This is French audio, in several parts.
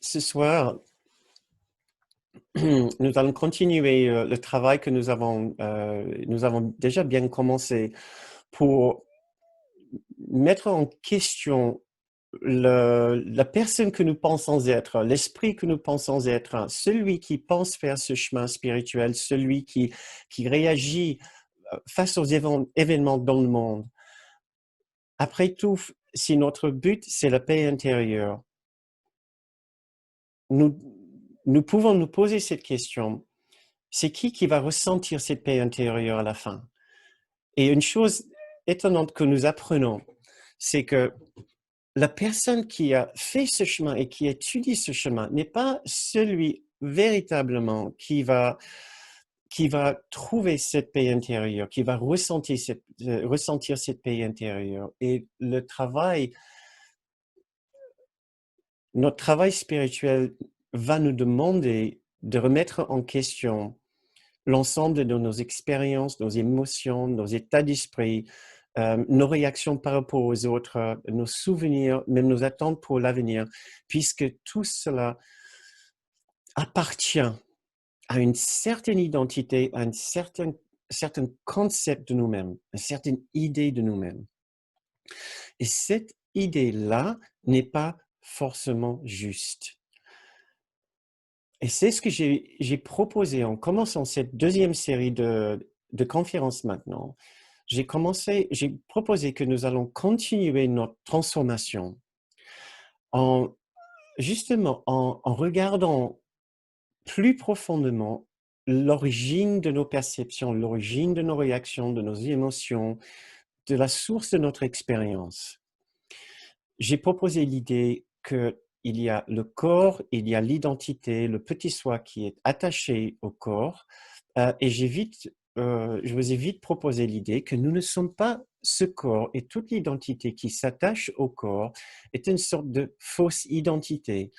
Ce soir, nous allons continuer le travail que nous avons déjà bien commencé pour mettre en question la personne que nous pensons être, l'esprit que nous pensons être, celui qui pense faire ce chemin spirituel, celui qui réagit face aux événements dans le monde. Après tout, si notre but, c'est la paix intérieure, nous, nous pouvons nous poser cette question. C'est qui va ressentir cette paix intérieure à la fin? Et une chose étonnante que nous apprenons, c'est que la personne qui a fait ce chemin et qui étudie ce chemin n'est pas celui véritablement qui va trouver cette paix intérieure, qui va ressentir cette paix intérieure. Et notre travail spirituel va nous demander de remettre en question l'ensemble de nos expériences, nos émotions, nos états d'esprit, nos réactions par rapport aux autres, nos souvenirs, même nos attentes pour l'avenir, puisque tout cela appartient à une certaine identité, à un certain concept de nous-mêmes, une certaine idée de nous-mêmes. Et cette idée-là n'est pas forcément juste. Et c'est ce que j'ai proposé en commençant cette deuxième série de conférences maintenant. J'ai proposé que nous allons continuer notre transformation justement en regardant plus profondément l'origine de nos perceptions, l'origine de nos réactions, de nos émotions, de la source de notre expérience. J'ai proposé l'idée qu'il y a le corps, il y a l'identité, le petit soi qui est attaché au corps, et je vous ai vite proposé l'idée que nous ne sommes pas ce corps, et toute l'identité qui s'attache au corps est une sorte de fausse identité.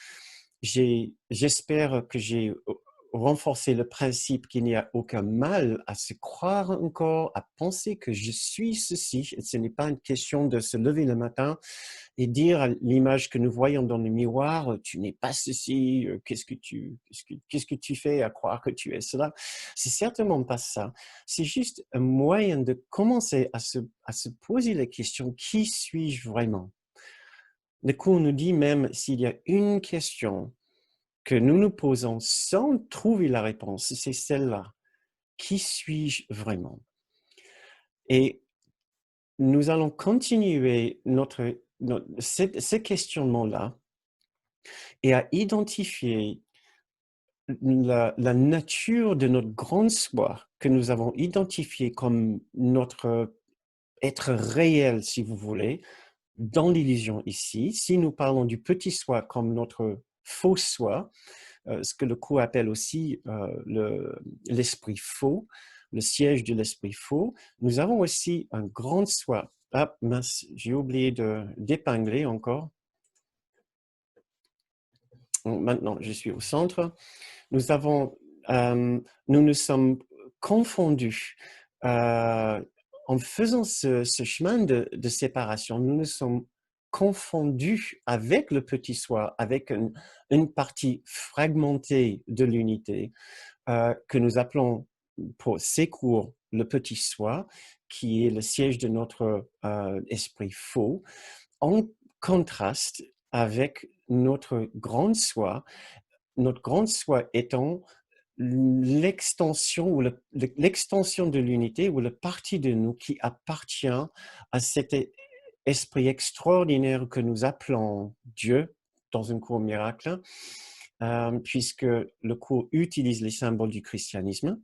J'espère que j'ai renforcé le principe qu'il n'y a aucun mal à se croire encore, à penser que je suis ceci. Ce n'est pas une question de se lever le matin et dire à l'image que nous voyons dans le miroir, tu n'es pas ceci, qu'est-ce que tu fais à croire que tu es cela? C'est certainement pas ça. C'est juste un moyen de commencer à se poser la question, qui suis-je vraiment? Du coup, on nous dit même s'il y a une question que nous nous posons sans trouver la réponse, c'est celle-là. Qui suis-je vraiment? Et nous allons continuer ce questionnement-là et à identifier la nature de notre grand soi que nous avons identifié comme notre être réel, si vous voulez, dans l'illusion ici. Si nous parlons du petit soi comme notre faux soi, ce que le cours appelle aussi l'esprit faux, le siège de l'esprit faux, nous avons aussi un grand soi. Ah mince, j'ai oublié d'épingler encore. Maintenant, je suis au centre. Nous nous sommes confondus en faisant ce chemin de séparation. Nous nous sommes confondus avec le petit soi, avec une partie fragmentée de l'unité que nous appelons pour ces cours le petit soi, qui est le siège de notre esprit faux, en contraste avec notre grand soi étant l'extension l'extension de l'unité ou la partie de nous qui appartient à cet esprit extraordinaire que nous appelons Dieu dans un cours miracle, puisque le cours utilise les symboles du christianisme.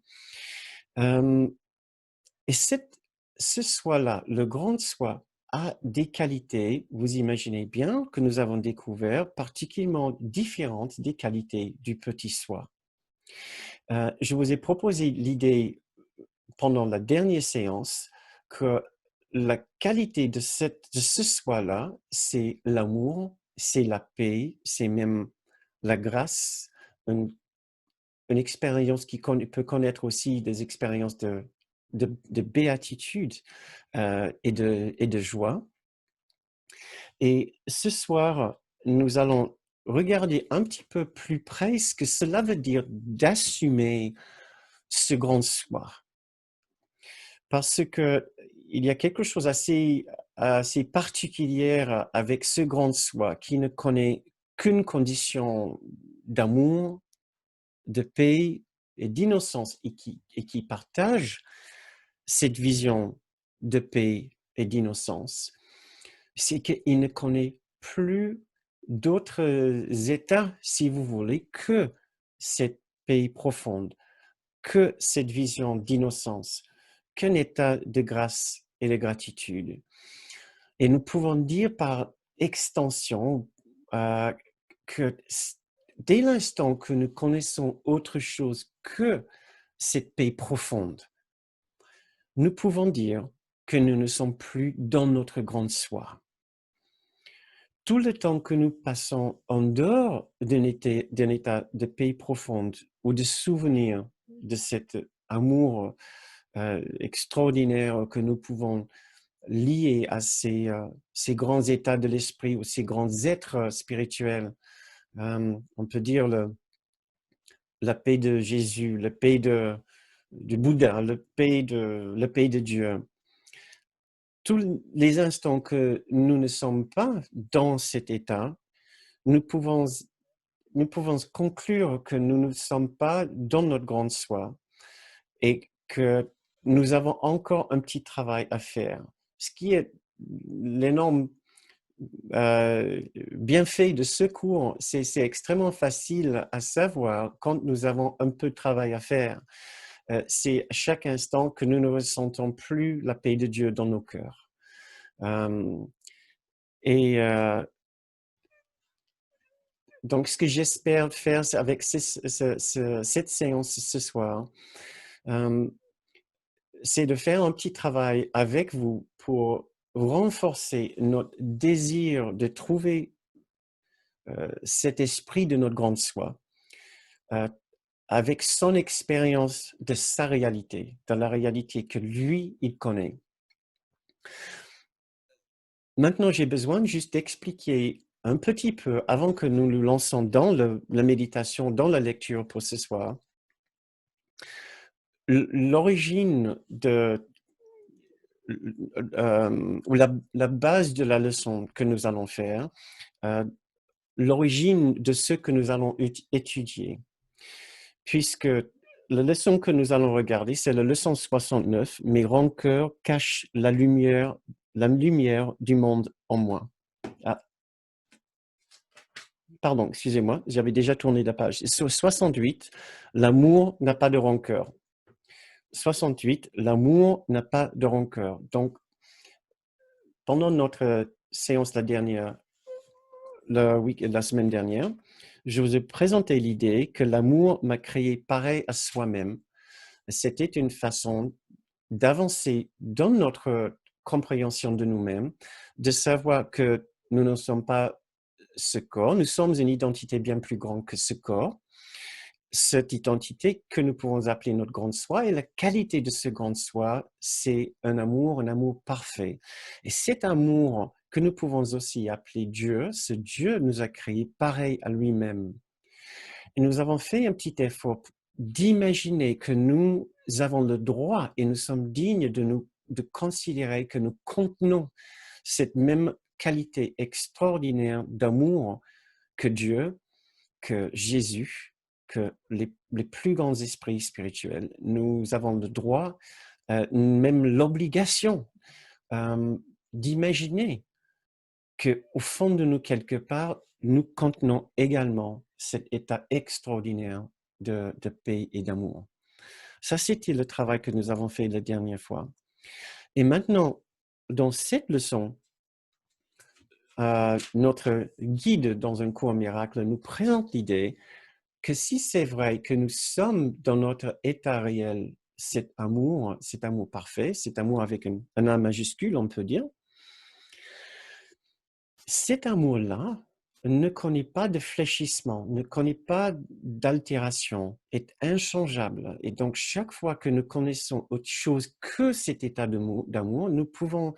Et ce soi-là, le grand soi, a des qualités, vous imaginez bien, que nous avons découvert, particulièrement différentes des qualités du petit soi. Je vous ai proposé l'idée pendant la dernière séance que la qualité de ce soi-là, c'est l'amour, c'est la paix, c'est même la grâce, une expérience qui peut connaître aussi des expériences de béatitude et de joie. Et ce soir, nous allons regarder un petit peu plus près ce que cela veut dire d'assumer ce grand soi. Parce que il y a quelque chose assez particulière avec ce grand soi qui ne connaît qu'une condition d'amour, de paix et d'innocence et qui partage cette vision de paix et d'innocence. C'est qu'il ne connaît plus d'autres états, si vous voulez, que cette paix profonde, que cette vision d'innocence, qu'un état de grâce et de gratitude. Et nous pouvons dire par extension que dès l'instant que nous connaissons autre chose que cette paix profonde, nous pouvons dire que nous ne sommes plus dans notre grand soi. Tout le temps que nous passons en dehors d'un état de paix profonde ou de souvenir de cet amour extraordinaire que nous pouvons lier à ces grands états de l'esprit ou ces grands êtres spirituels, on peut dire la paix de Jésus, la paix du Bouddha, la paix de Dieu. Tous les instants que nous ne sommes pas dans cet état, nous pouvons conclure que nous ne sommes pas dans notre grand soi et que nous avons encore un petit travail à faire. Ce qui est l'énorme bienfait de ce cours, c'est extrêmement facile à savoir quand nous avons un peu de travail à faire. C'est à chaque instant que nous ne ressentons plus la paix de Dieu dans nos cœurs. Donc, ce que j'espère faire avec cette séance ce soir, c'est de faire un petit travail avec vous pour renforcer notre désir de trouver cet esprit de notre grande soi avec son expérience de sa réalité, de la réalité que lui, il connaît. Maintenant, j'ai besoin juste d'expliquer un petit peu, avant que nous nous lançons dans la méditation, dans la lecture pour ce soir, l'origine ou la base de la leçon que nous allons faire, l'origine de ce que nous allons étudier. Puisque la leçon que nous allons regarder, c'est la leçon 69, « Mes rancœurs cachent la lumière du monde en moi ». Ah. Pardon, excusez-moi, j'avais déjà tourné la page. Sur 68, l'amour n'a pas de rancœur. 68, l'amour n'a pas de rancœur. Donc, pendant notre séance la semaine dernière, je vous ai présenté l'idée que l'amour m'a créé pareil à soi-même. C'était une façon d'avancer dans notre compréhension de nous-mêmes, de savoir que nous ne sommes pas ce corps, nous sommes une identité bien plus grande que ce corps, cette identité que nous pouvons appeler notre grand soi, et la qualité de ce grand soi, c'est un amour parfait. Et cet amour que nous pouvons aussi appeler Dieu, ce Dieu nous a créé pareil à lui-même. Et nous avons fait un petit effort d'imaginer que nous avons le droit et nous sommes dignes de considérer que nous contenons cette même qualité extraordinaire d'amour que Dieu, que Jésus, que les plus grands esprits spirituels. Nous avons le droit, même l'obligation d'imaginer qu'au fond de nous, quelque part, nous contenons également cet état extraordinaire de paix et d'amour. Ça, c'était le travail que nous avons fait la dernière fois. Et maintenant, dans cette leçon, notre guide dans un cours miracle nous présente l'idée que si c'est vrai que nous sommes dans notre état réel, cet amour parfait, cet amour avec un A majuscule, on peut dire, cet amour-là ne connaît pas de fléchissement, ne connaît pas d'altération, est inchangeable. Et donc, chaque fois que nous connaissons autre chose que cet état d'amour, nous pouvons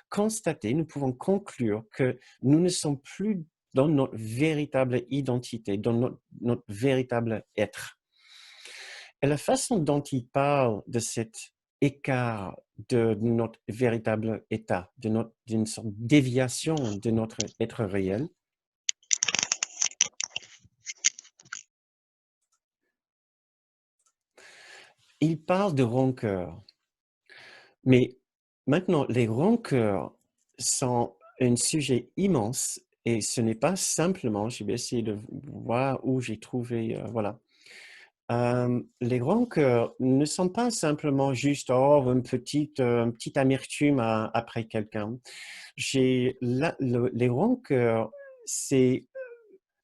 constater, nous pouvons conclure que nous ne sommes plus dans notre véritable identité, dans notre véritable être. Et la façon dont il parle de cet écart de notre véritable état, d'une sorte de déviation de notre être réel, il parle de rancœur. Mais maintenant, les rancœurs sont un sujet immense et ce n'est pas simplement, je vais essayer de voir où j'ai trouvé, voilà. Les rancœurs ne sont pas simplement juste une petite amertume après quelqu'un. Les rancœurs, c'est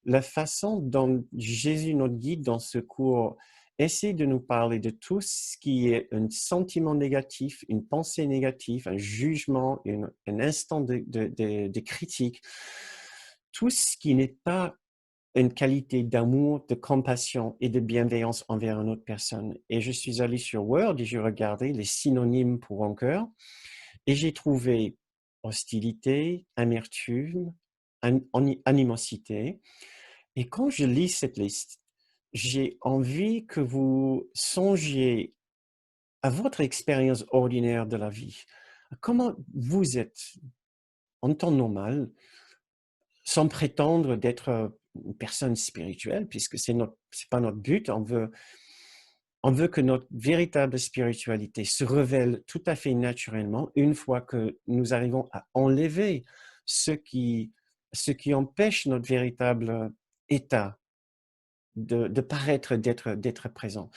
la façon dont Jésus, notre guide dans ce cours, essaie de nous parler de tout ce qui est un sentiment négatif, une pensée négative, un jugement, un instant de critique, tout ce qui n'est pas une qualité d'amour, de compassion et de bienveillance envers une autre personne. Et je suis allé sur Word et j'ai regardé les synonymes pour rancœur et j'ai trouvé hostilité, amertume, animosité. Et quand je lis cette liste, j'ai envie que vous songiez à votre expérience ordinaire de la vie. Comment vous êtes en temps normal, sans prétendre d'être une personne spirituelle, puisque c'est pas notre but. On veut que notre véritable spiritualité se révèle tout à fait naturellement une fois que nous arrivons à enlever ce qui empêche notre véritable état de paraître, d'être présent.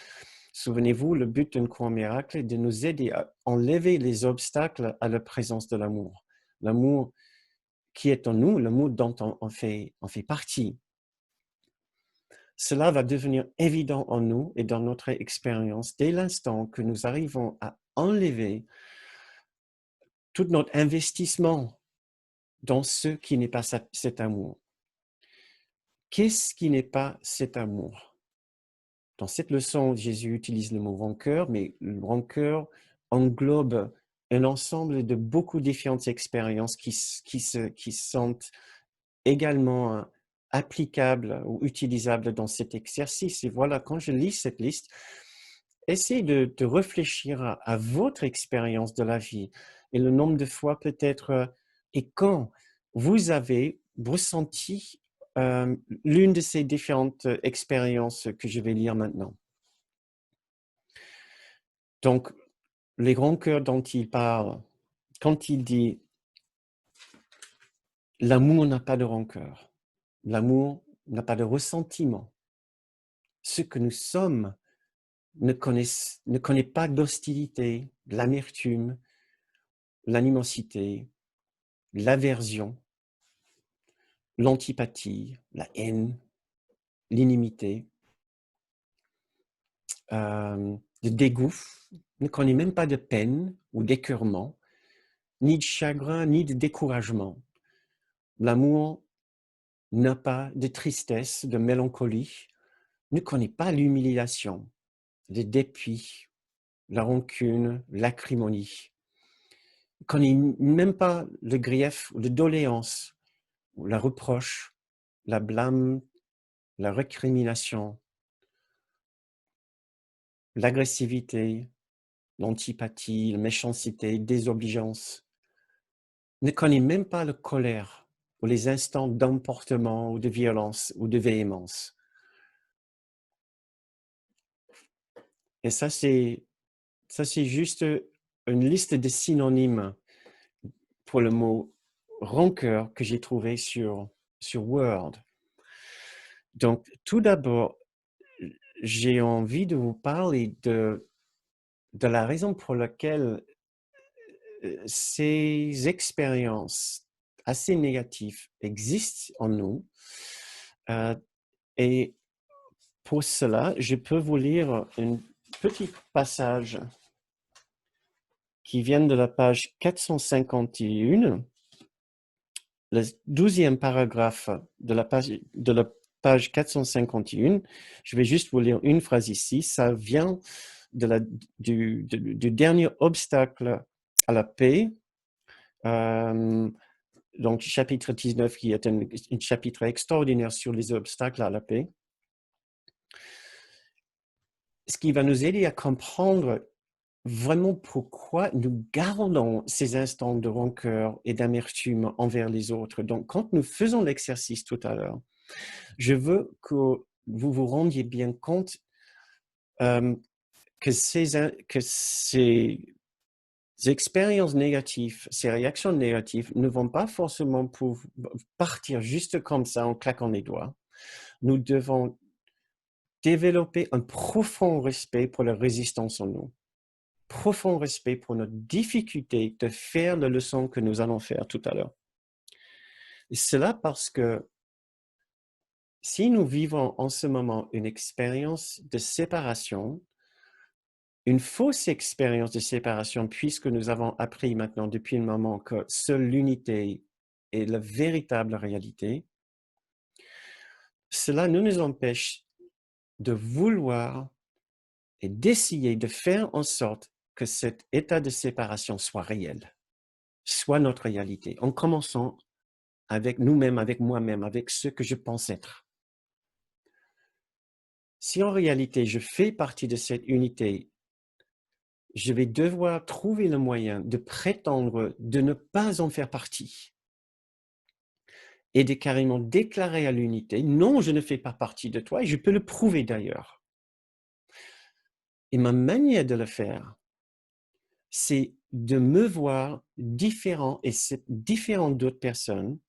Souvenez-vous, le but d'un cours miracle est de nous aider à enlever les obstacles à la présence de l'amour. L'amour qui est en nous, l'amour dont on fait partie. Cela va devenir évident en nous et dans notre expérience dès l'instant que nous arrivons à enlever tout notre investissement dans ce qui n'est pas cet amour. Qu'est-ce qui n'est pas cet amour? Dans cette leçon, Jésus utilise le mot rancœur, mais le rancœur englobe un ensemble de beaucoup différentes expériences qui sont également applicables ou utilisables dans cet exercice. Et voilà, quand je lis cette liste, essayez de réfléchir à votre expérience de la vie et le nombre de fois peut-être et quand vous avez ressenti l'une de ces différentes expériences que je vais lire maintenant. Donc, les rancœurs dont il parle, quand il dit « l'amour n'a pas de rancœur », l'amour n'a pas de ressentiment. Ce que nous sommes ne connaît pas d'hostilité, de l'amertume, l'animosité, l'aversion, l'antipathie, la haine, l'inimité, le dégoût, ne connaît même pas de peine ou d'écœurement, ni de chagrin, ni de découragement. L'amour n'a pas de tristesse, de mélancolie, ne connaît pas l'humiliation, le dépit, la rancune, l'acrimonie. Ne connaît même pas le grief ou la doléance, ou la reproche, la blâme, la récrimination, l'agressivité, l'antipathie, la méchanceté, désobéissance. Ne connaît même pas la colère ou les instants d'emportement ou de violence ou de véhémence. Et ça, c'est juste une liste de synonymes pour le mot rancœur que j'ai trouvé sur Word. Donc, tout d'abord, j'ai envie de vous parler de la raison pour laquelle ces expériences assez négatives existent en nous. Et pour cela, je peux vous lire un petit passage qui vient de la page 451, le 12e paragraphe de la page 451. Je vais juste vous lire une phrase ici. Ça vient du dernier obstacle à la paix. donc chapitre 19, qui est un chapitre extraordinaire sur les obstacles à la paix, ce qui va nous aider à comprendre vraiment pourquoi nous gardons ces instants de rancœur et d'amertume envers les autres. Donc, quand nous faisons l'exercice tout à l'heure, je veux que vous vous rendiez bien compte que ces expériences négatives, ces réactions négatives ne vont pas forcément partir juste comme ça en claquant les doigts. Nous devons développer un profond respect pour la résistance en nous, profond respect pour notre difficulté de faire la leçon que nous allons faire tout à l'heure. Et cela parce que si nous vivons en ce moment une expérience de séparation, une fausse expérience de séparation, puisque nous avons appris maintenant depuis le moment que seule l'unité est la véritable réalité, cela nous empêche de vouloir et d'essayer de faire en sorte que cet état de séparation soit réel, soit notre réalité, en commençant avec nous-mêmes, avec moi-même, avec ce que je pense être. Si en réalité je fais partie de cette unité, je vais devoir trouver le moyen de prétendre de ne pas en faire partie et de carrément déclarer à l'unité, non, je ne fais pas partie de toi, et je peux le prouver d'ailleurs. Et ma manière de le faire, c'est de me voir différent et c'est différent d'autres personnes.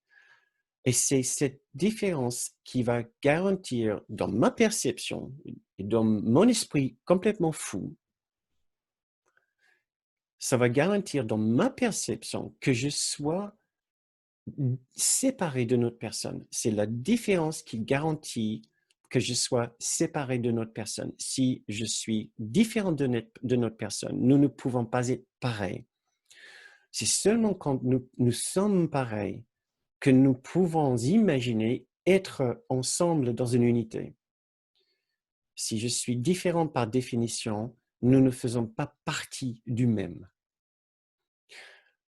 Et c'est cette différence qui va garantir dans ma perception et dans mon esprit complètement fou, ça va garantir dans ma perception que je sois séparé de notre personne. C'est la différence qui garantit que je sois séparé de notre personne. Si je suis différent de notre personne, nous ne pouvons pas être pareils. C'est seulement quand nous sommes pareils que nous pouvons imaginer être ensemble dans une unité. Si je suis différent par définition, nous ne faisons pas partie du même.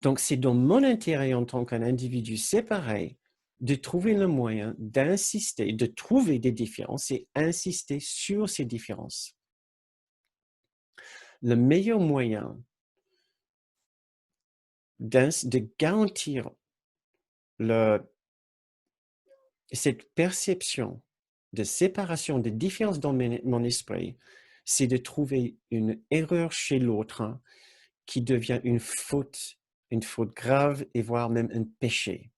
Donc, c'est dans mon intérêt en tant qu'individu séparé de trouver le moyen d'insister, de trouver des différences et insister sur ces différences. Le meilleur moyen de garantir cette perception de séparation, de différence dans mon esprit, c'est de trouver une erreur chez l'autre qui devient une faute grave et voire même un péché.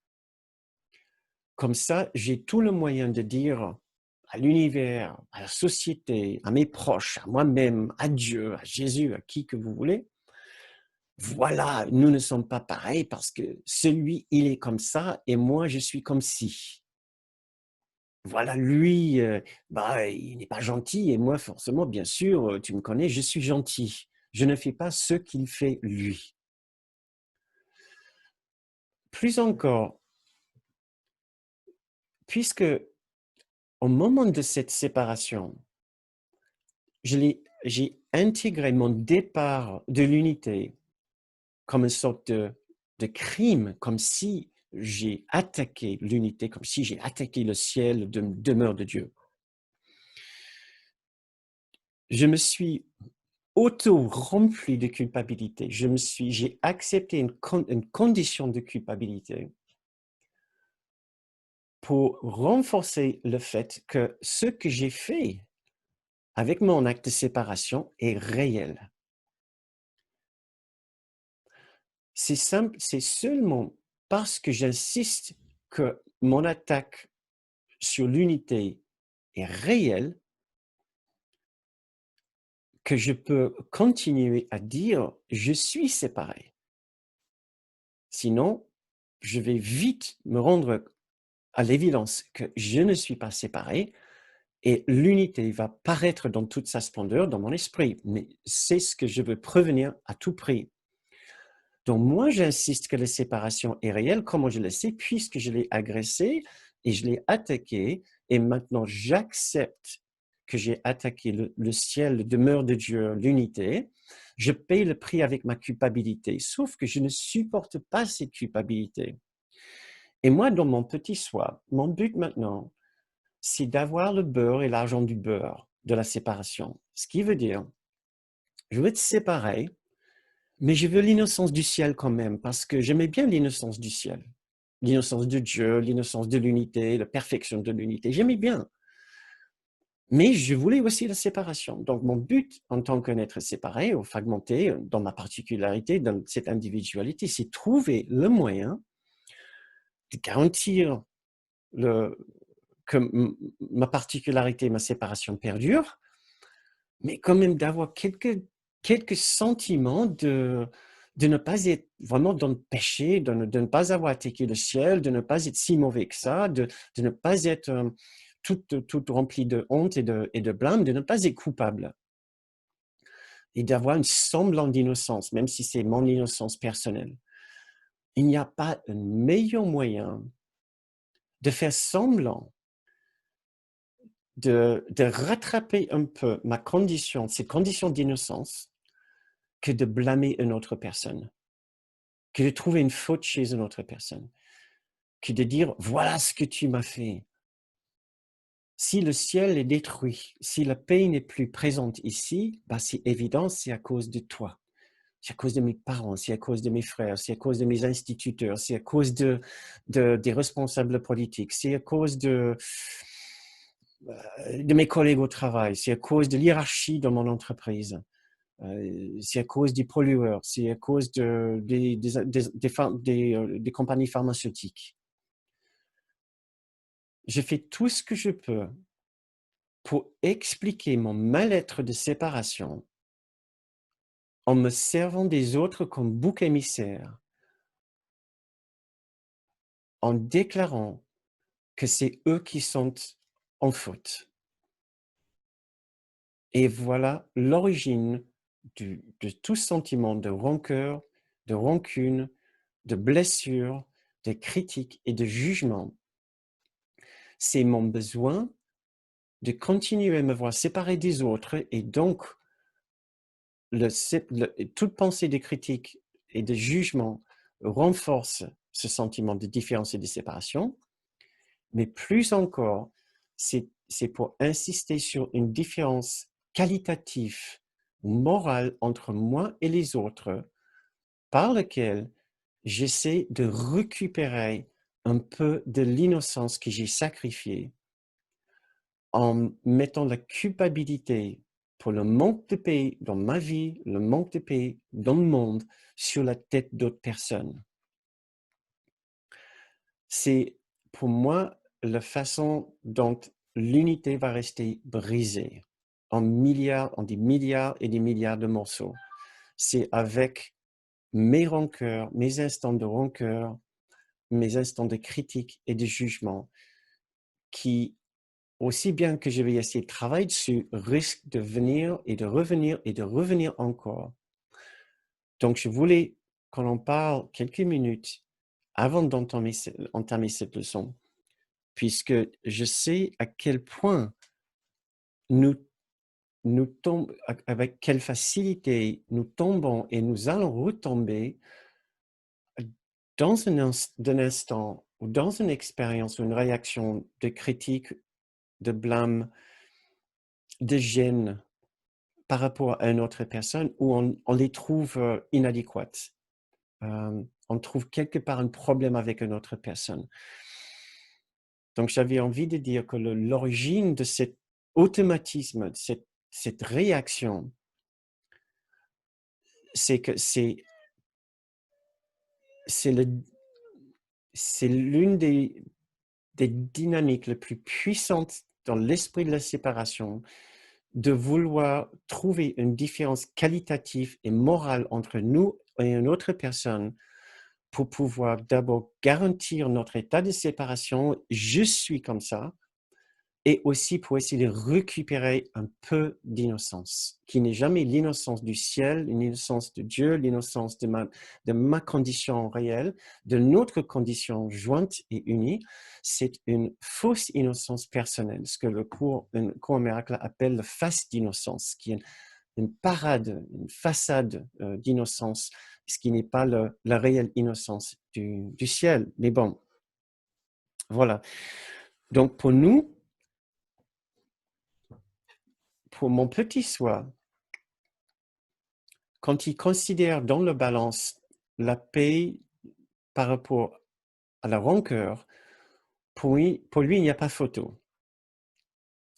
Comme ça, j'ai tout le moyen de dire à l'univers, à la société, à mes proches, à moi-même, à Dieu, à Jésus, à qui que vous voulez, voilà, nous ne sommes pas pareils parce que celui, il est comme ça et moi, je suis comme ci. Voilà, lui, il n'est pas gentil et moi, forcément, bien sûr, tu me connais, je suis gentil. Je ne fais pas ce qu'il fait lui. Plus encore, puisque au moment de cette séparation, j'ai intégré mon départ de l'unité comme une sorte de crime, comme si j'ai attaqué l'unité, comme si j'ai attaqué le ciel de demeure de Dieu. Je me suis auto-rempli de culpabilité. J'ai accepté une condition de culpabilité pour renforcer le fait que ce que j'ai fait avec mon acte de séparation est réel. C'est simple, c'est seulement parce que j'insiste que mon attaque sur l'unité est réelle que je peux continuer à dire je suis séparé. Sinon, je vais vite me rendre à l'évidence que je ne suis pas séparé et l'unité va paraître dans toute sa splendeur dans mon esprit. Mais c'est ce que je veux prévenir à tout prix. Donc moi, j'insiste que la séparation est réelle. Comment je le sais? Puisque je l'ai agressé et je l'ai attaqué et maintenant j'accepte que j'ai attaqué le ciel, la demeure de Dieu, l'unité. Je paye le prix avec ma culpabilité, sauf que je ne supporte pas cette culpabilité. Et moi, dans mon petit soi, mon but maintenant, c'est d'avoir le beurre et l'argent du beurre de la séparation. Ce qui veut dire, je veux être séparé, mais je veux l'innocence du ciel quand même, parce que j'aimais bien l'innocence du ciel. L'innocence de Dieu, l'innocence de l'unité, la perfection de l'unité. J'aimais bien. Mais je voulais aussi la séparation. Donc, mon but en tant qu'un être séparé ou fragmenté, dans ma particularité, dans cette individualité, c'est trouver le moyen de garantir le, que ma particularité, ma séparation perdure, mais quand même d'avoir quelques sentiments de ne pas être vraiment dans le péché, de ne pas avoir attaqué le ciel, de ne pas être si mauvais que ça, de ne pas être tout rempli de honte et de blâme, de ne pas être coupable et d'avoir une semblant d'innocence, même si c'est mon innocence personnelle. Il n'y a pas un meilleur moyen de faire semblant de rattraper un peu ma condition, ces conditions d'innocence, que de blâmer une autre personne, que de trouver une faute chez une autre personne, que de dire voilà ce que tu m'as fait. Si le ciel est détruit, si la paix n'est plus présente ici, bah c'est évident, c'est à cause de toi. C'est à cause de mes parents, c'est à cause de mes frères, c'est à cause de mes instituteurs, c'est à cause des responsables politiques, c'est à cause de mes collègues au travail, c'est à cause de l'hierarchie dans mon entreprise. C'est à cause des pollueurs, c'est à cause des compagnies pharmaceutiques. Je fais tout ce que je peux pour expliquer mon mal-être de séparation en me servant des autres comme bouc émissaire, en déclarant que c'est eux qui sont en faute. Et voilà l'origine de tout sentiment de rancœur, de rancune, de blessure, de critique et de jugement. C'est mon besoin de continuer à me voir séparé des autres et donc toute pensée de critique et de jugement renforce ce sentiment de différence et de séparation, mais plus encore, c'est pour insister sur une différence qualitative, morale entre moi et les autres, par laquelle j'essaie de récupérer un peu de l'innocence que j'ai sacrifiée en mettant la culpabilité pour le manque de paix dans ma vie, le manque de paix dans le monde, sur la tête d'autres personnes. C'est pour moi la façon dont l'unité va rester brisée en des milliards et des milliards de morceaux. C'est avec mes rancœurs, mes instants de rancœur, mes instants de critique et de jugement qui, aussi bien que je vais essayer de travailler dessus, risquent de venir et de revenir et de revenir encore. Donc, je voulais qu'on en parle quelques minutes avant d'entamer cette leçon, puisque je sais à quel point nous tombons, avec quelle facilité nous tombons et nous allons retomber dans un instant ou dans une expérience ou une réaction de critique, de blâme, de gêne par rapport à une autre personne où on les trouve inadéquates. On trouve quelque part un problème avec une autre personne. Donc, j'avais envie de dire que l'origine de cet automatisme, de cette réaction, c'est que c'est l'une des dynamiques les plus puissantes dans l'esprit de la séparation, de vouloir trouver une différence qualitative et morale entre nous et une autre personne pour pouvoir d'abord garantir notre état de séparation, je suis comme ça, et aussi pour essayer de récupérer un peu d'innocence, qui n'est jamais l'innocence du ciel, l'innocence de Dieu, l'innocence de ma condition réelle, de notre condition jointe et unie. C'est une fausse innocence personnelle, ce que le cours en miracle appelle le face d'innocence, qui est une parade, une façade d'innocence, ce qui n'est pas la réelle innocence du ciel. Mais bon, Voilà. Donc pour nous, pour mon petit soi, quand il considère dans la balance la paix par rapport à la rancœur, pour lui, il n'y a pas photo.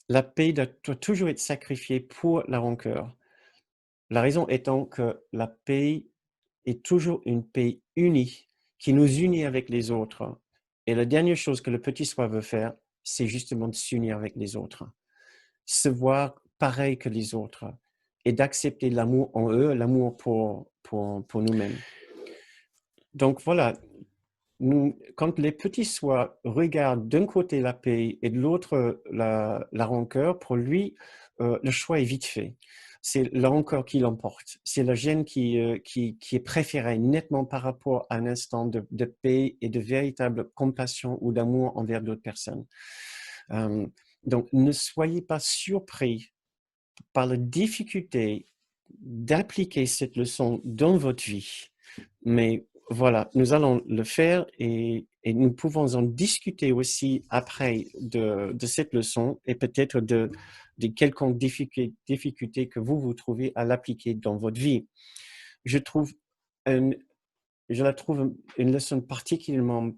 La paix doit toujours être sacrifiée pour la rancœur. La raison étant que la paix est toujours une paix unie, qui nous unit avec les autres. Et la dernière chose que le petit soi veut faire, c'est justement de s'unir avec les autres, se voir pareil que les autres et d'accepter l'amour en eux, l'amour pour nous-mêmes. Donc voilà, quand les petits soi regardent d'un côté la paix et de l'autre la rancœur, pour lui, le choix est vite fait. C'est la rancœur qui l'emporte. C'est la gêne qui est préférée nettement par rapport à un instant de paix et de véritable compassion ou d'amour envers d'autres personnes. Donc, ne soyez pas surpris par la difficulté d'appliquer cette leçon dans votre vie. Mais voilà, nous allons le faire et nous pouvons en discuter aussi après de cette leçon et peut-être de quelconques difficultés que vous trouvez à l'appliquer dans votre vie. Je la trouve une leçon particulièrement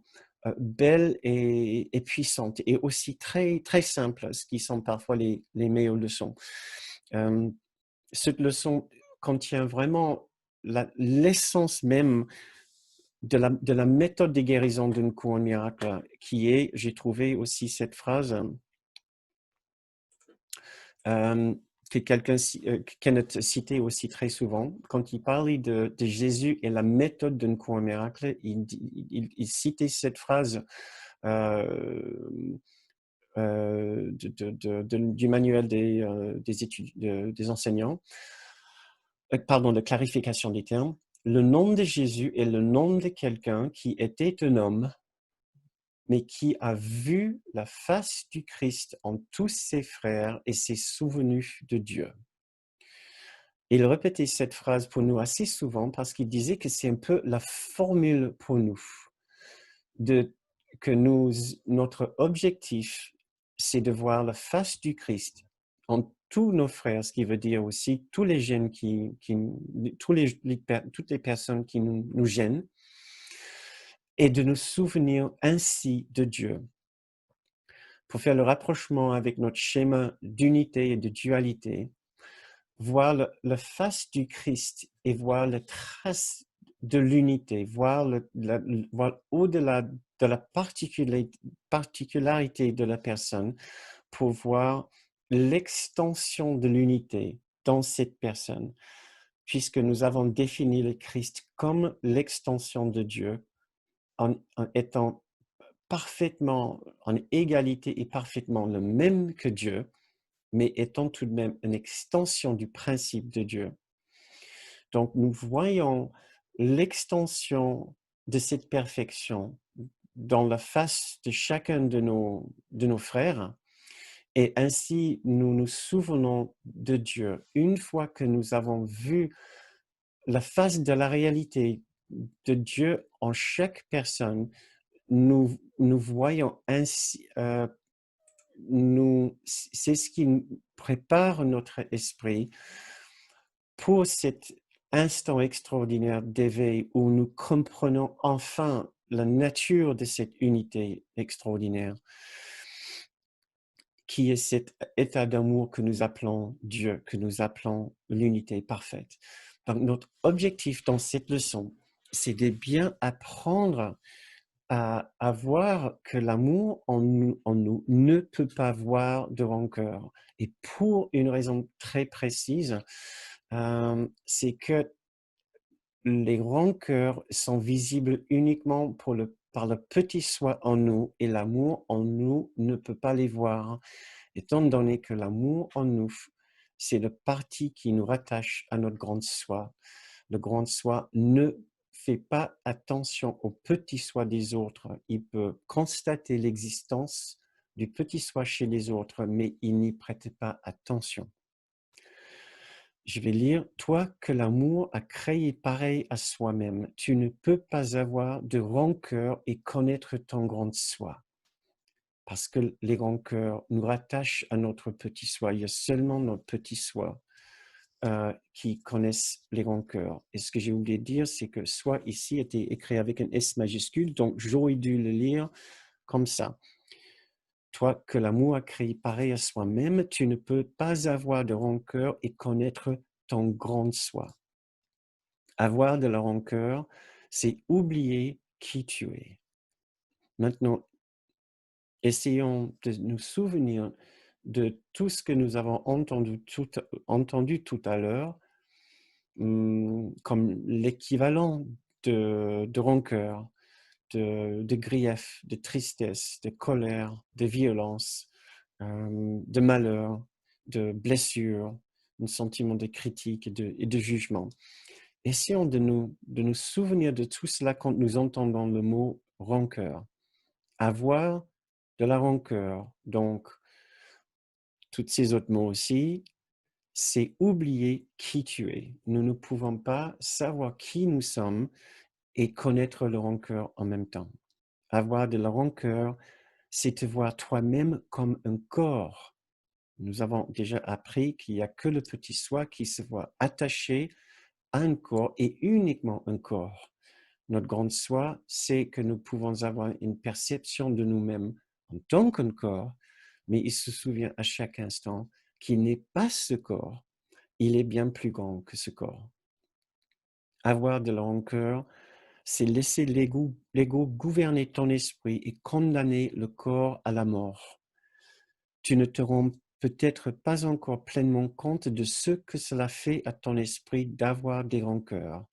belle et puissante et aussi très, très simple, ce qui sont parfois les meilleures leçons. Cette leçon contient vraiment l'essence même de la méthode de guérison d'une couronne miracle, qui est, j'ai trouvé aussi cette phrase que Kenneth citait aussi très souvent. Quand il parlait de Jésus et la méthode d'une couronne miracle, il citait cette phrase du manuel des enseignants, pardon, de clarification des termes. Le nom de Jésus est le nom de quelqu'un qui était un homme, mais qui a vu la face du Christ en tous ses frères et s'est souvenu de Dieu. Il répétait cette phrase pour nous assez souvent parce qu'il disait que c'est un peu la formule pour nous, que notre objectif, c'est de voir la face du Christ en tous nos frères, ce qui veut dire aussi tous les gènes toutes les personnes qui nous gênent, et de nous souvenir ainsi de Dieu. Pour faire le rapprochement avec notre schéma d'unité et de dualité, voir la face du Christ et voir les traces de l'unité, voir au-delà de la particularité de la personne, pour voir l'extension de l'unité dans cette personne, puisque nous avons défini le Christ comme l'extension de Dieu, en étant parfaitement en égalité et parfaitement le même que Dieu, mais étant tout de même une extension du principe de Dieu. Donc, nous voyons l'extension de cette perfection dans la face de chacun de nos frères, et ainsi nous nous souvenons de Dieu. Une fois que nous avons vu la face de la réalité de Dieu en chaque personne, nous voyons ainsi, c'est ce qui prépare notre esprit pour cet instant extraordinaire d'éveil où nous comprenons enfin la nature de cette unité extraordinaire, qui est cet état d'amour que nous appelons Dieu, que nous appelons l'unité parfaite. Donc, notre objectif dans cette leçon, c'est de bien apprendre à voir que l'amour en nous ne peut pas avoir de rancœur. Et pour une raison très précise, c'est que les rancœurs sont visibles uniquement par le petit soi en nous, et l'amour en nous ne peut pas les voir, étant donné que l'amour en nous, c'est le parti qui nous rattache à notre grand soi. Le grand soi ne fait pas attention au petit soi des autres. Il peut constater l'existence du petit soi chez les autres, mais il n'y prête pas attention. Je vais lire: toi que l'amour a créé pareil à soi-même, tu ne peux pas avoir de rancœur et connaître ton grand soi. parce que les rancœurs nous rattachent à notre petit soi. Il y a seulement notre petit soi qui connaissent les rancœurs. Et ce que j'ai oublié de dire, c'est que soi ici était écrit avec un S majuscule, donc j'aurais dû le lire comme ça. Toi que l'amour a créé pareil à soi-même, tu ne peux pas avoir de rancœur et connaître ton grand soi. Avoir de la rancœur, c'est oublier qui tu es. Maintenant, essayons de nous souvenir de tout ce que nous avons entendu tout à l'heure, comme l'équivalent de rancœur, de grief, de tristesse, de colère, de violence, de malheur, de blessure, un sentiment de critique et de jugement. Essayons de nous souvenir de tout cela quand nous entendons le mot rancœur. Avoir de la rancœur, donc tous ces autres mots aussi, c'est oublier qui tu es. Nous ne pouvons pas savoir qui nous sommes et connaître le rancœur en même temps. Avoir de la rancœur, c'est te voir toi-même comme un corps. Nous avons déjà appris qu'il n'y a que le petit soi qui se voit attaché à un corps et uniquement un corps. Notre grand soi, c'est que nous pouvons avoir une perception de nous-mêmes en tant qu'un corps, mais il se souvient à chaque instant qu'il n'est pas ce corps. Il est bien plus grand que ce corps. Avoir de la rancœur, c'est laisser l'ego gouverner ton esprit et condamner le corps à la mort. Tu ne te rends peut-être pas encore pleinement compte de ce que cela fait à ton esprit d'avoir des rancœurs.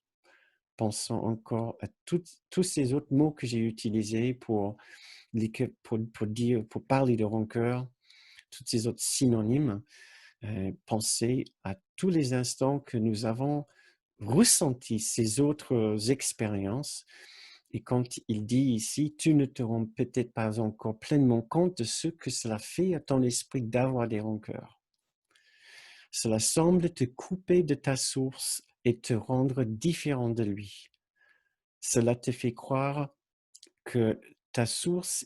Pensons encore à tous ces autres mots que j'ai utilisés pour parler de rancœur, tous ces autres synonymes. Pensez à tous les instants que nous avons ressenti ces autres expériences. Et quand il dit ici, tu ne te rends peut-être pas encore pleinement compte de ce que cela fait à ton esprit d'avoir des rancœurs. Cela semble te couper de ta source et te rendre différent de lui. Cela te fait croire que ta source,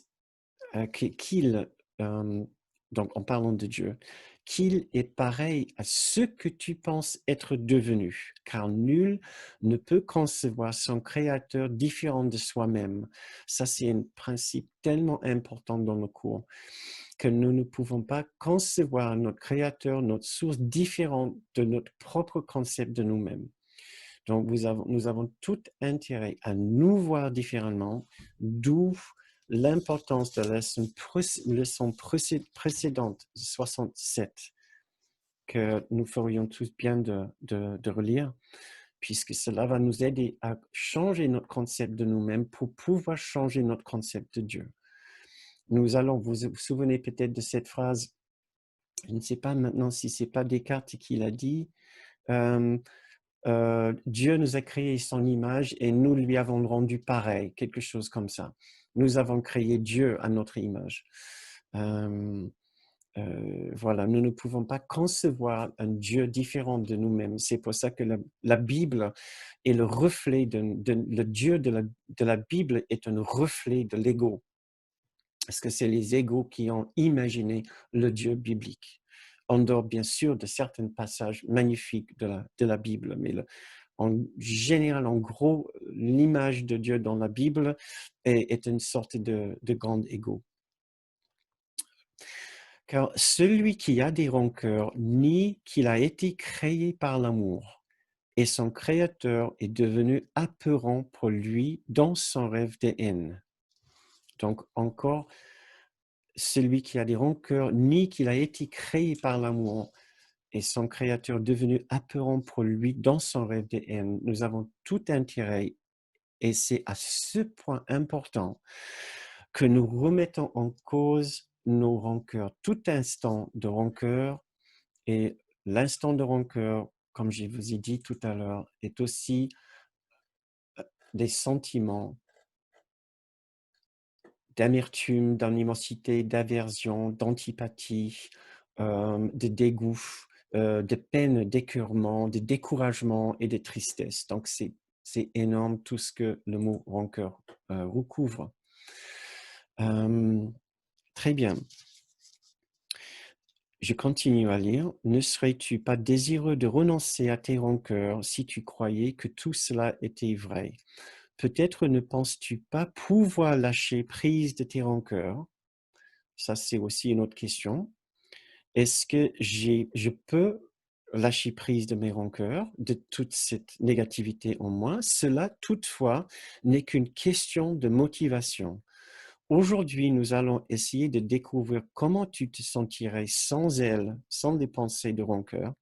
qu'il, donc en parlant de Dieu, qu'il est pareil à ce que tu penses être devenu, car nul ne peut concevoir son créateur différent de soi-même. Ça, c'est un principe tellement important dans le cours, que nous ne pouvons pas concevoir notre créateur, notre source différente de notre propre concept de nous-mêmes. Donc, nous avons tout intérêt à nous voir différemment, d'où l'importance de la leçon précédente, 67, que nous ferions tous bien de relire, puisque cela va nous aider à changer notre concept de nous-mêmes pour pouvoir changer notre concept de Dieu. Vous vous souvenez peut-être de cette phrase, je ne sais pas maintenant si c'est pas Descartes qui l'a dit, Dieu nous a créé son image et nous lui avons rendu pareil, quelque chose comme ça. Nous avons créé Dieu à notre image. Voilà, nous ne pouvons pas concevoir un Dieu différent de nous-mêmes. C'est pour ça que la Bible est le reflet le Dieu de la Bible est un reflet de l'ego. Parce que c'est les égos qui ont imaginé le Dieu biblique. En dehors, bien sûr, de certains passages magnifiques de la Bible, mais en général, en gros, l'image de Dieu dans la Bible est une sorte de grand ego. Car celui qui a des rancœurs nie qu'il a été créé par l'amour, et son créateur est devenu apeurant pour lui dans son rêve de haine. Donc encore, celui qui a des rancœurs nie qu'il a été créé par l'amour, et son créateur devenu apeurant pour lui dans son rêve de haine. Nous avons tout intérêt, et c'est à ce point important que nous remettons en cause nos rancœurs. Tout instant de rancœur, et l'instant de rancœur, comme je vous ai dit tout à l'heure, est aussi des sentiments d'amertume, d'animosité, d'aversion, d'antipathie, de dégoût, de peine, d'écœurement, de découragement et de tristesse. Donc, c'est énorme tout ce que le mot rancœur recouvre. Très bien. Je continue à lire. Ne serais-tu pas désireux de renoncer à tes rancœurs si tu croyais que tout cela était vrai? Peut-être ne penses-tu pas pouvoir lâcher prise de tes rancœurs? Ça, c'est aussi une autre question. Est-ce que je peux lâcher prise de mes rancœurs, de toute cette négativité en moi? Cela, toutefois, n'est qu'une question de motivation. Aujourd'hui, nous allons essayer de découvrir comment tu te sentirais sans elle, sans les pensées de rancœur.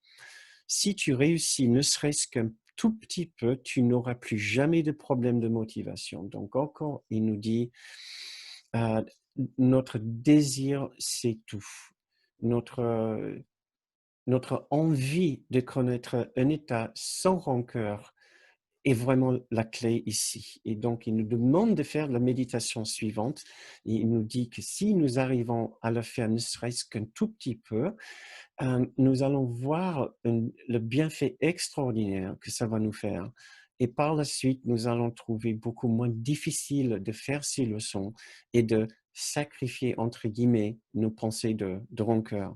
Si tu réussis, ne serait-ce qu'un tout petit peu, tu n'auras plus jamais de problème de motivation. Donc encore, il nous dit, euh, notre désir s'étouffe. Notre, notre envie de connaître un état sans rancœur est vraiment la clé ici. Et donc, il nous demande de faire la méditation suivante. Et il nous dit que si nous arrivons à le faire, ne serait-ce qu'un tout petit peu, nous allons voir le bienfait extraordinaire que ça va nous faire. Et par la suite, nous allons trouver beaucoup moins difficile de faire ces leçons et de sacrifier, entre guillemets, nos pensées de rancœur.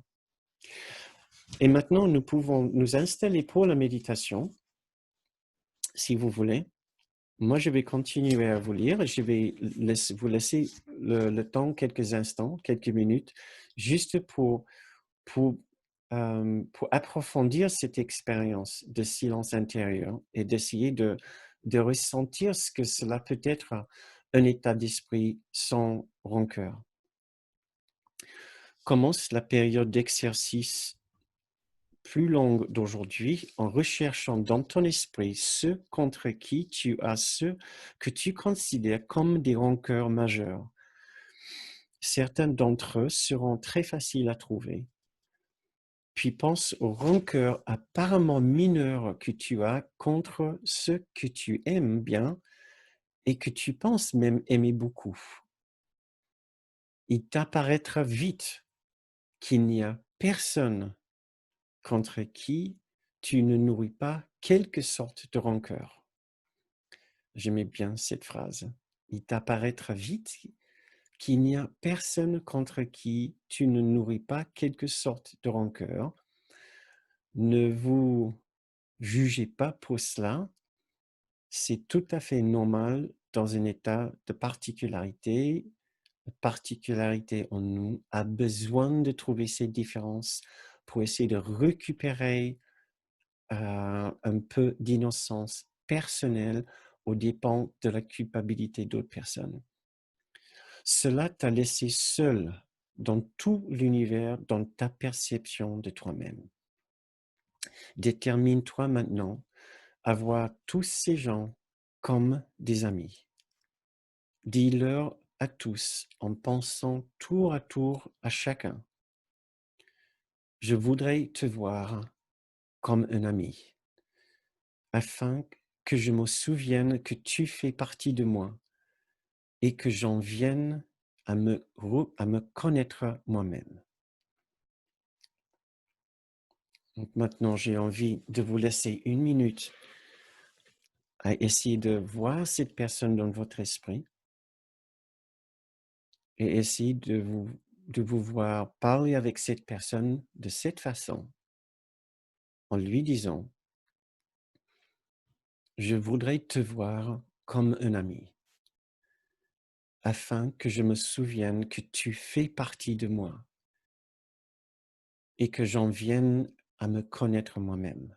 Et maintenant, nous pouvons nous installer pour la méditation, si vous voulez. Moi, je vais continuer à vous lire. Je vais vous laisser le temps, quelques instants, quelques minutes, juste pour, pour approfondir cette expérience de silence intérieur et d'essayer de ressentir ce que cela peut être un état d'esprit sans rancœur. Commence la période d'exercice plus longue d'aujourd'hui en recherchant dans ton esprit ceux contre qui tu as ceux que tu considères comme des rancœurs majeurs. Certains d'entre eux seront très faciles à trouver. Puis pense aux rancœurs apparemment mineurs que tu as contre ceux que tu aimes bien et que tu penses même aimer beaucoup. Il t'apparaîtra vite qu'il n'y a personne contre qui tu ne nourris pas quelque sorte de rancœur. J'aimais bien cette phrase. Il t'apparaîtra vite qu'il n'y a personne contre qui tu ne nourris pas quelque sorte de rancœur. Ne vous jugez pas pour cela. C'est tout à fait normal dans un état de particularité. La particularité en nous a besoin de trouver ces différences pour essayer de récupérer un peu d'innocence personnelle aux dépens de la culpabilité d'autres personnes. Cela t'a laissé seul dans tout l'univers, dans ta perception de toi-même. Détermine-toi maintenant à voir tous ces gens comme des amis. Dis-leur à tous en pensant tour à tour à chacun. Je voudrais te voir comme un ami, afin que je me souvienne que tu fais partie de moi et que j'en vienne à me connaître moi-même. Donc maintenant, j'ai envie de vous laisser une minute à essayer de voir cette personne dans votre esprit et essayer de vous voir parler avec cette personne de cette façon, en lui disant, je voudrais te voir comme un ami, afin que je me souvienne que tu fais partie de moi et que j'en vienne à me connaître moi-même.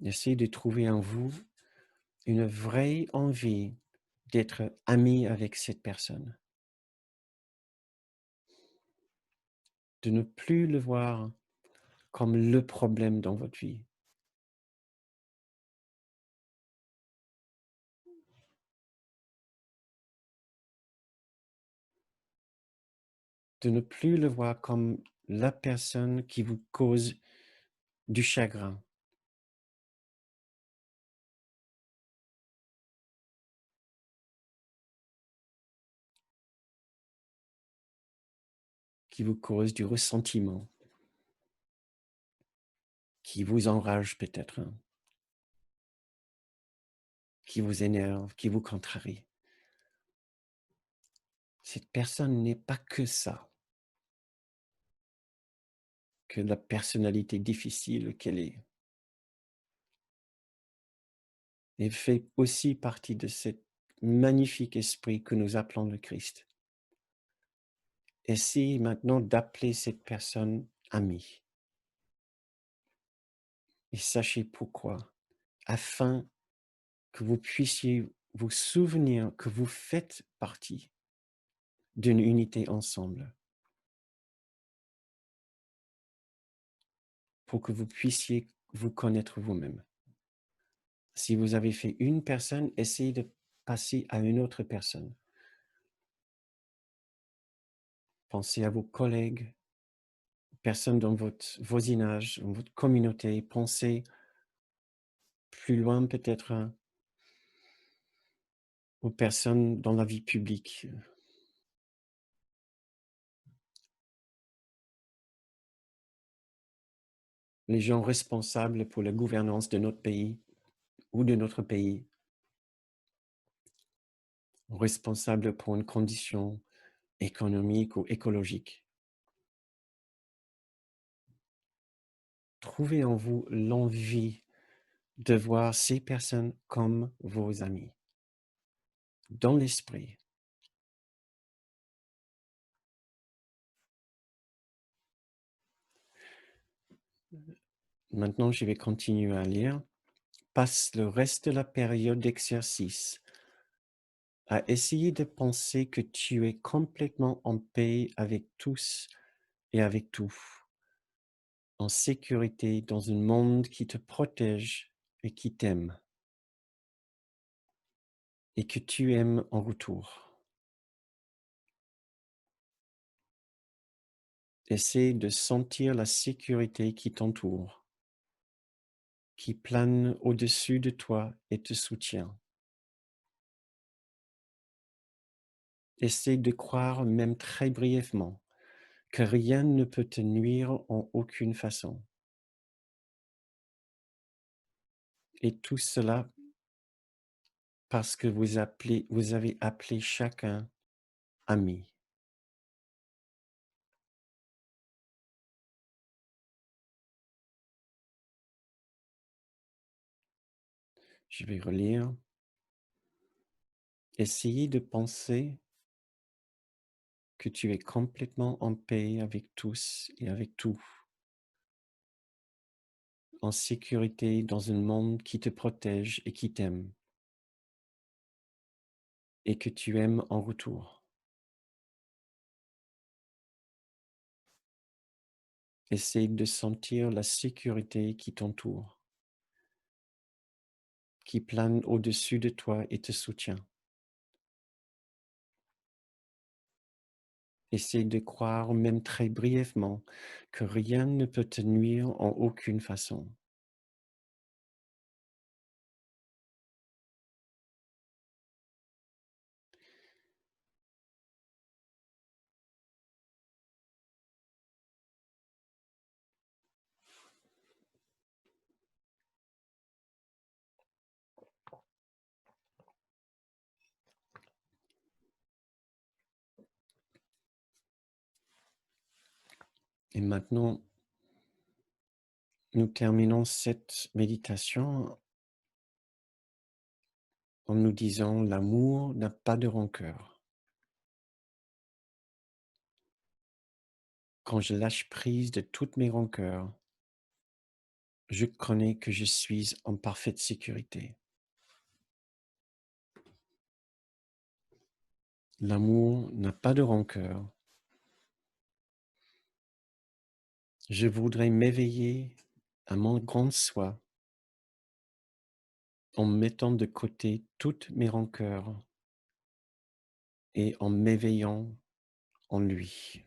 Essayez de trouver en vous une vraie envie d'être ami avec cette personne, de ne plus le voir comme le problème dans votre vie, de ne plus le voir comme la personne qui vous cause du chagrin, qui vous cause du ressentiment, qui vous enrage peut-être, hein, qui vous énerve, qui vous contrarie. Cette personne n'est pas que ça, que la personnalité difficile qu'elle est. Elle fait aussi partie de cet magnifique esprit que nous appelons le Christ. Essayez maintenant d'appeler cette personne amie. Et sachez pourquoi, afin que vous puissiez vous souvenir que vous faites partie d'une unité ensemble, pour que vous puissiez vous connaître vous-même. Si vous avez fait une personne, essayez de passer à une autre personne. Pensez à vos collègues, personnes dans votre voisinage, dans votre communauté. Pensez plus loin peut-être aux personnes dans la vie publique. Les gens responsables pour la gouvernance de notre pays ou de notre pays, responsables pour une condition économique ou écologique. Trouvez en vous l'envie de voir ces personnes comme vos amis, dans l'esprit. Maintenant, je vais continuer à lire. Passe le reste de la période d'exercice à essayer de penser que tu es complètement en paix avec tous et avec tout, en sécurité dans un monde qui te protège et qui t'aime, et que tu aimes en retour. Essaie de sentir la sécurité qui t'entoure, qui plane au-dessus de toi et te soutient. Essaie de croire, même très brièvement, que rien ne peut te nuire en aucune façon. Et tout cela parce que vous avez appelé chacun ami. Je vais relire. Essayez de penser que tu es complètement en paix avec tous et avec tout, en sécurité dans un monde qui te protège et qui t'aime, et que tu aimes en retour. Essaye de sentir la sécurité qui t'entoure, qui plane au-dessus de toi et te soutient. Essaye de croire, même très brièvement, que rien ne peut te nuire en aucune façon. Et maintenant, nous terminons cette méditation en nous disant: l'amour n'a pas de rancœur. Quand je lâche prise de toutes mes rancœurs, je connais que je suis en parfaite sécurité. L'amour n'a pas de rancœur. Je voudrais m'éveiller à mon grand soi en mettant de côté toutes mes rancœurs et en m'éveillant en lui.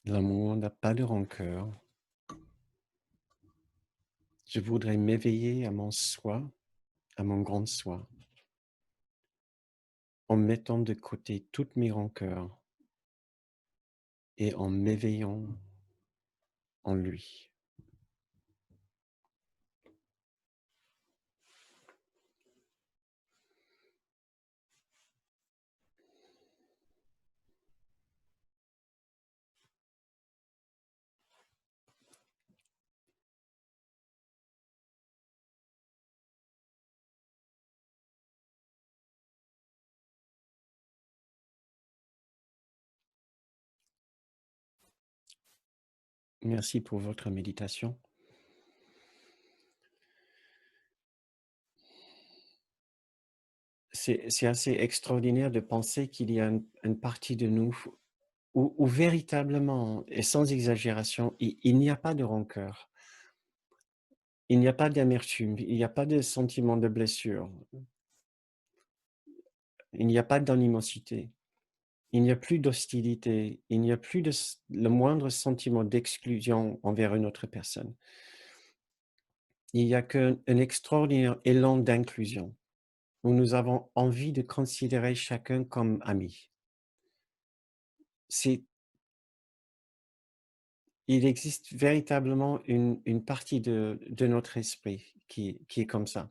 L'amour n'a pas de rancœur. Je voudrais m'éveiller à mon soi, à mon grand soi, en mettant de côté toutes mes rancœurs et en m'éveillant en lui. Merci pour votre méditation. C'est assez extraordinaire de penser qu'il y a une partie de nous où véritablement et sans exagération, il n'y a pas de rancœur, il n'y a pas d'amertume, il n'y a pas de sentiment de blessure, il n'y a pas d'animosité, il n'y a plus d'hostilité, il n'y a plus le moindre sentiment d'exclusion envers une autre personne. Il n'y a qu'un extraordinaire élan d'inclusion, où nous avons envie de considérer chacun comme ami. C'est Il existe véritablement une partie de notre esprit qui est comme ça,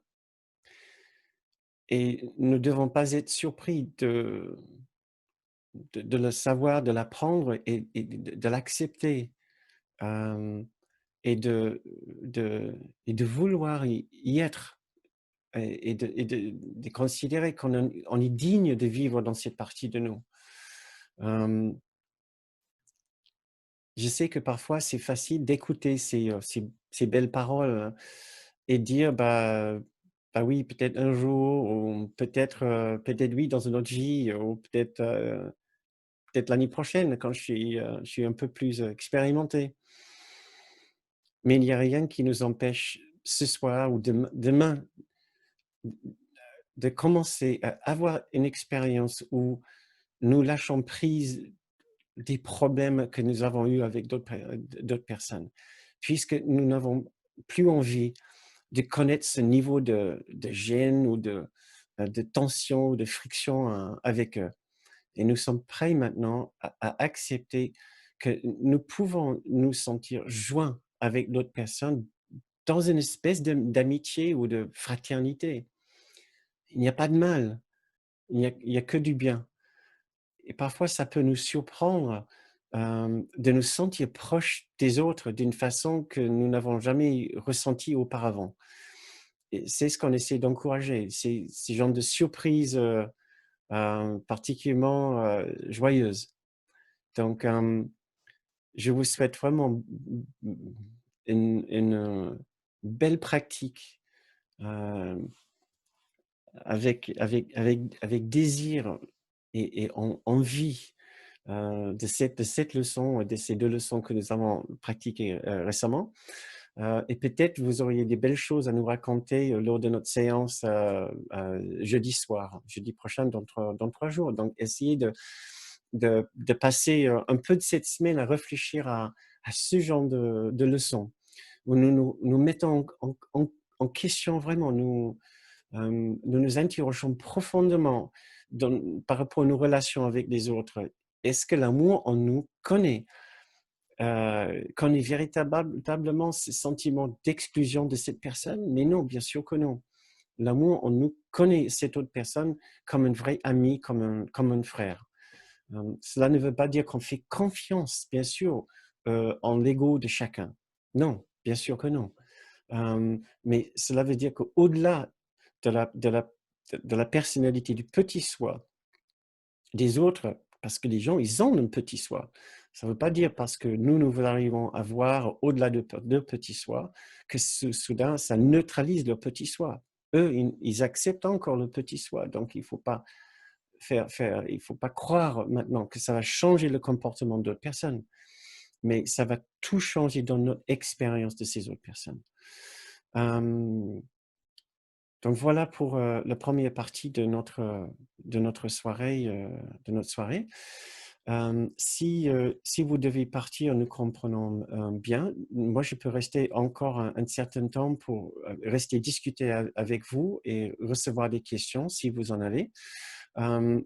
et nous ne devons pas être surpris de le savoir, de l'apprendre et de l'accepter, hem et de de vouloir y être et de considérer on est digne de vivre dans cette partie de nous. Hem, je sais que parfois c'est facile d'écouter ces belles paroles, et dire: «Bah oui, peut-être un jour ou peut-être oui dans une autre vie ou peut-être l'année prochaine quand je suis un peu plus, expérimenté». Mais il n'y a rien qui nous empêche ce soir ou demain de commencer à avoir une expérience où nous lâchons prise des problèmes que nous avons eus avec d'autres personnes. Puisque nous n'avons plus envie de connaître ce niveau de gêne ou de tension ou de friction, avec eux. Et nous sommes prêts maintenant à accepter que nous pouvons nous sentir joints avec d'autres personnes dans une espèce d'amitié ou de fraternité. Il n'y a pas de mal, il y a que du bien. Et parfois, ça peut nous surprendre, de nous sentir proches des autres d'une façon que nous n'avons jamais ressentie auparavant. Et c'est ce qu'on essaie d'encourager, ces genres de surprises, particulièrement, joyeuses. Donc, je vous souhaite vraiment une belle pratique, heu, avec désir et envie, de cette leçon, de ces 2 leçons que nous avons pratiquées, récemment. Et peut-être vous auriez des belles choses à nous raconter, lors de notre séance, jeudi soir, jeudi prochain dans 3 jours. Donc essayez de passer, un peu de cette semaine à réfléchir à ce genre de leçons, où nous mettons en question vraiment, nous nous interrogeons profondément par rapport à nos relations avec les autres. Est-ce que l'amour en nous connaît véritablement ce sentiment d'exclusion de cette personne? Mais non, bien sûr que non. L'amour en nous connaît cette autre personne comme un vrai ami, comme un frère. Cela ne veut pas dire qu'on fait confiance, bien sûr, en l'ego de chacun. Non, bien sûr que non. Mais cela veut dire qu'au-delà de la personnalité du petit soi des autres, parce que les gens, ils ont un petit soi. Ça ne veut pas dire parce que nous arrivons à voir au-delà de petit soi, que soudain, ça neutralise leur petit soi. Eux, ils acceptent encore le petit soi. Donc, il faut pas croire maintenant que ça va changer le comportement d'autres personnes, mais ça va tout changer dans notre expérience de ces autres personnes. Euh, donc voilà pour, la première partie de notre soirée, de notre soirée. Si vous devez partir, nous comprenons bien. Moi, je peux rester encore un certain temps pour rester discuter avec vous et recevoir des questions si vous en avez.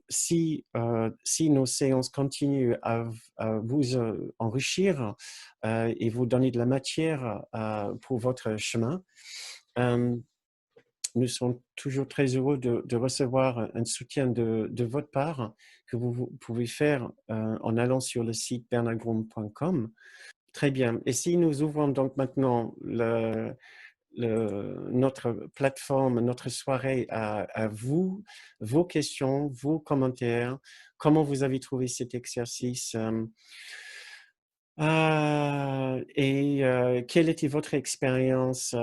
Si nos séances continuent à vous enrichir et vous donner de la matière pour votre chemin, nous sommes toujours très heureux de recevoir un soutien de votre part que vous pouvez faire en allant sur le site bernardgroom.com. Très bien. Et si nous ouvrons donc maintenant notre plateforme, notre soirée à vous, vos questions, vos commentaires, comment vous avez trouvé cet exercice et quelle était votre expérience